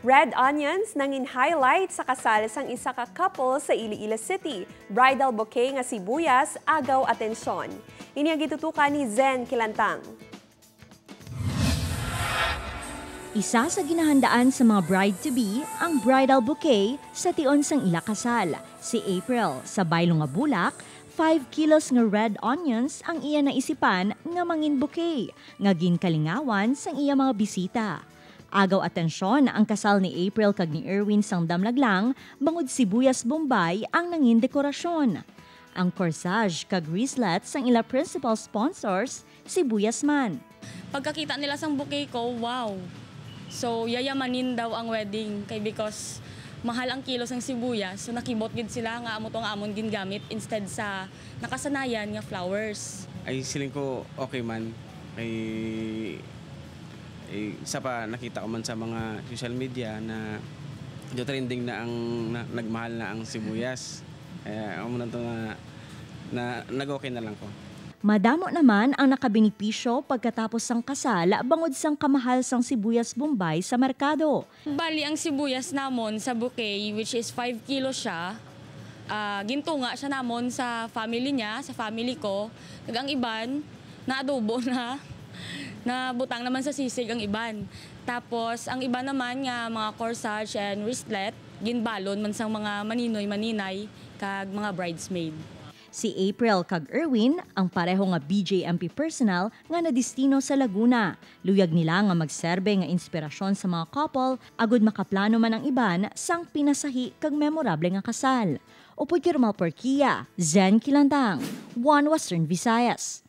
Red onions nangin highlight sa kasal sang isa ka couple sa Iloilo City. Bridal bouquet nga sibuyas, agaw atensyon. Ini ang gitutukan ni Zen Kilantang. Isa sa ginahandaan sa mga bride-to-be ang bridal bouquet sa tion sang ila kasal. Si April, sa baylo nga bulak, 5 kilos nga red onions ang iya naisipan nga mangin bouquet, nga ginkalingawan sang iya mga bisita. Agaw atensyon ang kasal ni April kag ni Erwin sang damlaglang, bangod sibuyas Bombay ang nangin dekorasyon. Ang corsage kag wristlet sang ila principal sponsors, sibuyas man. Pagkakita nila sang bouquet ko, wow! So, yayamanin daw ang wedding kay because mahal ang kilos ng sibuyas. So, nakibot gid sila nga amo tong amon gingamit instead sa nakasanayan nga flowers. Ay siling ko okay man. Isa pa nakita ko man sa mga social media na trending na ang nagmahal na ang sibuyas. Kaya ako na to na nag-okay na lang ko. Madamo naman ang nakabenipisyo pagkatapos sang kasal bangod sang kamahal sang sibuyas Bombay sa merkado. Bali ang sibuyas namon sa bouquet which is 5 kilos siya. Gintunga siya namon sa family niya, sa family ko. Kag ang iban na adobo na butang naman sa sisig ang iban. Tapos ang iba naman nga mga corsage and wristlet ginbalon man sang mga maninoy-maninay kag mga bridesmaid. Si April kag Erwin ang pareho nga BJMP personnel nga nadistino sa Laguna. Luyag nila nga magserbe nga inspirasyon sa mga couple agud makaplano man ang iban sang pinasahi kag memorable nga kasal. Upod Kirmal Porquia, Zen Kilantang, One Western Visayas.